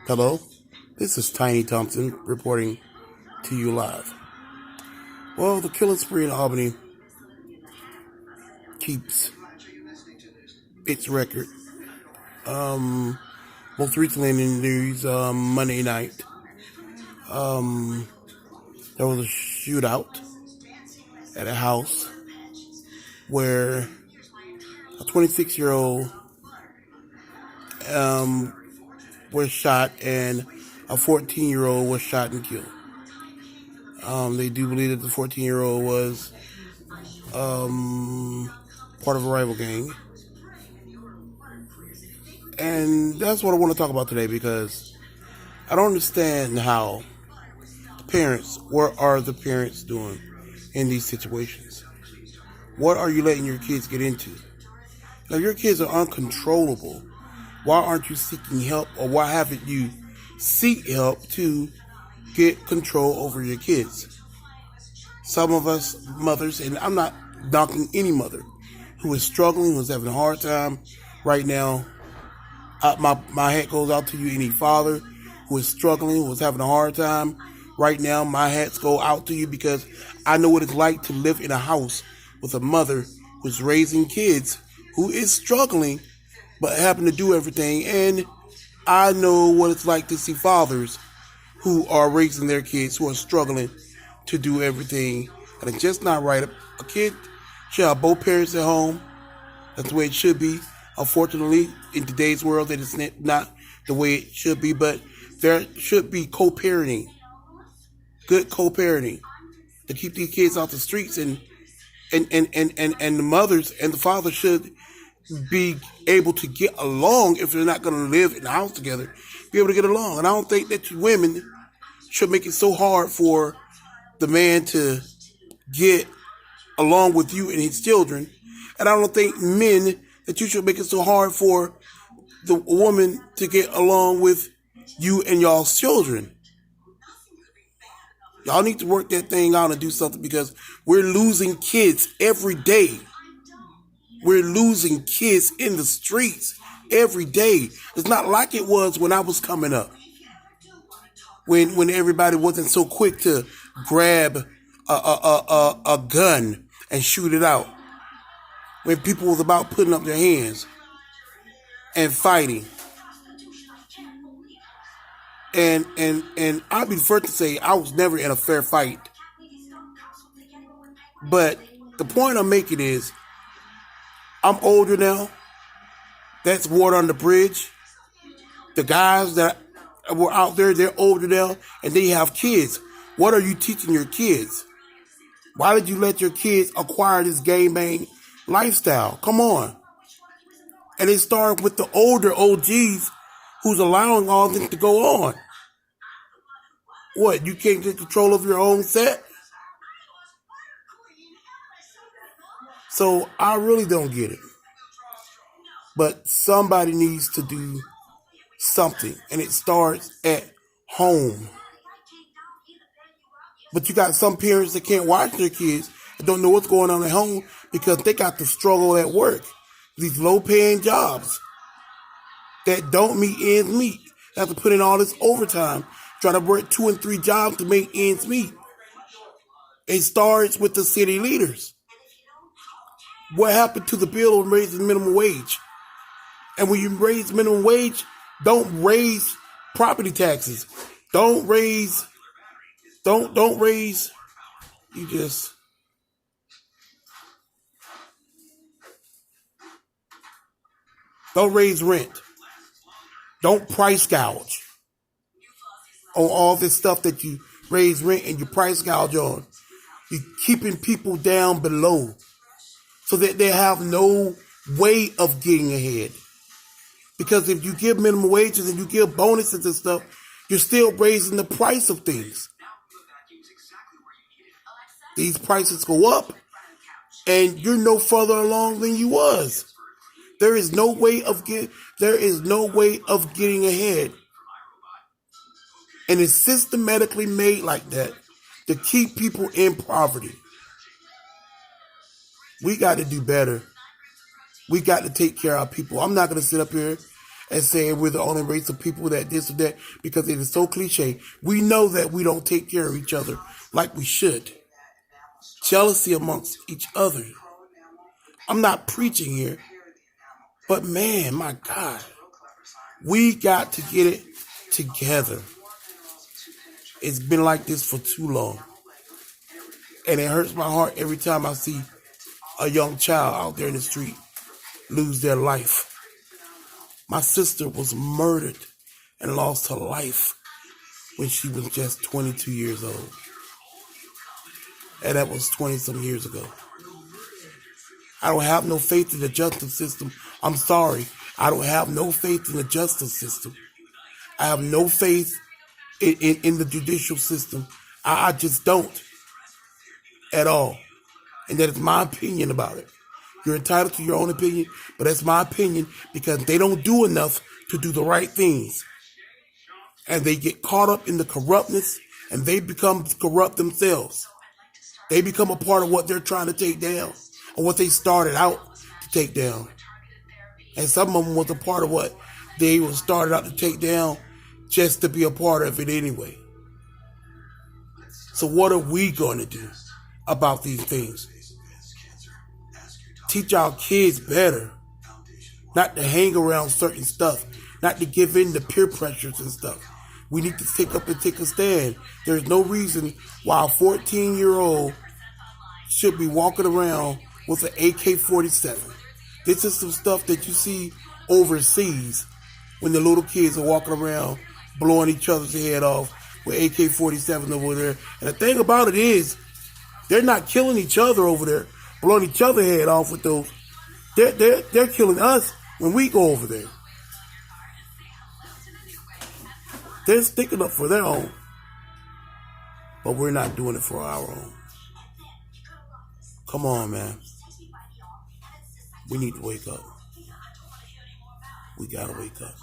Hello, this is Tiny Thompson reporting to you live. Well, the killing spree in Albany keeps its record. Most recently in the news, Monday night, there was a shootout at a house where a 26-year-old was shot and a 14-year-old was shot and killed. They do believe that the 14-year-old was part of a rival gang. And that's what I want to talk about today because I don't understand how parents, what are the parents doing in these situations? What are you letting your kids get into? Now, if your kids are uncontrollable, why aren't you seeking help, or why haven't you seek help to get control over your kids? Some of us mothers, and I'm not knocking any mother who is struggling, who's having a hard time right now. My hat goes out to you, any father who is struggling, who is having a hard time right now. My hats go out to you because I know what it's like to live in a house with a mother who's raising kids who is struggling but having to do everything. And I know what it's like to see fathers who are raising their kids who are struggling to do everything. And it's just not right. A kid should have both parents at home. That's the way it should be. Unfortunately, in today's world, that is not the way it should be, but there should be co-parenting, good co-parenting, to keep these kids off the streets, and the mothers and the fathers should be able to get along if they're not going to live in the house together, be able to get along. And I don't think that women should make it so hard for the man to get along with you and his children. And I don't think men that you should make it so hard for the woman to get along with you and y'all's children. Y'all need to work that thing out and do something because we're losing kids every day. We're losing kids in the streets every day. It's not like it was when I was coming up. When everybody wasn't so quick to grab a gun and shoot it out. When people was about putting up their hands and fighting. And I'll be the first to say I was never in a fair fight. But the point I'm making is I'm older now. That's water on the bridge. The guys that were out there, they're older now and they have kids. What are you teaching your kids? Why did you let your kids acquire this gangbang lifestyle? Come on. And it started with the older OGs who's allowing all this to go on. What, you can't get control of your own set? So I really don't get it. But somebody needs to do something, and it starts at home. But you got some parents that can't watch their kids and don't know what's going on at home because they got to struggle at work. These low-paying jobs that don't meet ends meet. They have to put in all this overtime, try to work 2 and 3 jobs to make ends meet. It starts with the city leaders. What happened to the bill of raising minimum wage? And when you raise minimum wage, don't raise property taxes. Don't raise, you just, don't raise rent. Don't price gouge on all this stuff that you raise rent and you price gouge on. You're keeping people down below so that they have no way of getting ahead. Because if you give minimum wages and you give bonuses and stuff, you're still raising the price of things. These prices go up and you're no further along than you was. There is no way of getting ahead. And it's systematically made like that to keep people in poverty. We got to do better. We got to take care of our people. I'm not going to sit up here and saying we're the only race of people that this or that, because it is so cliche. We know that we don't take care of each other like we should. Jealousy amongst each other. I'm not preaching here, but man, my God, we got to get it together. It's been like this for too long. And it hurts my heart every time I see a young child out there in the street lose their life. My sister was murdered and lost her life when she was just 22 years old. And that was 20-some years ago. I don't have no faith in the justice system. I'm sorry. I don't have no faith in the justice system. I have no faith in the judicial system. I just don't at all. And that is my opinion about it. You're entitled to your own opinion, but that's my opinion because they don't do enough to do the right things. And they get caught up in the corruptness and they become corrupt themselves. They become a part of what they're trying to take down or what they started out to take down. And some of them was a part of what they were started out to take down just to be a part of it anyway. So what are we going to do about these things? Teach our kids better, not to hang around certain stuff, not to give in to peer pressures and stuff. We need to take up and take a stand. There's no reason why a 14-year-old should be walking around with an AK-47. This is some stuff that you see overseas when the little kids are walking around blowing each other's head off with AK-47 over there. And the thing about it is, they're not killing each other over there, blowing each other head off with those. They're killing us when we go over there. They're sticking up for their own, but we're not doing it for our own. Come on, man. We need to wake up. We gotta wake up.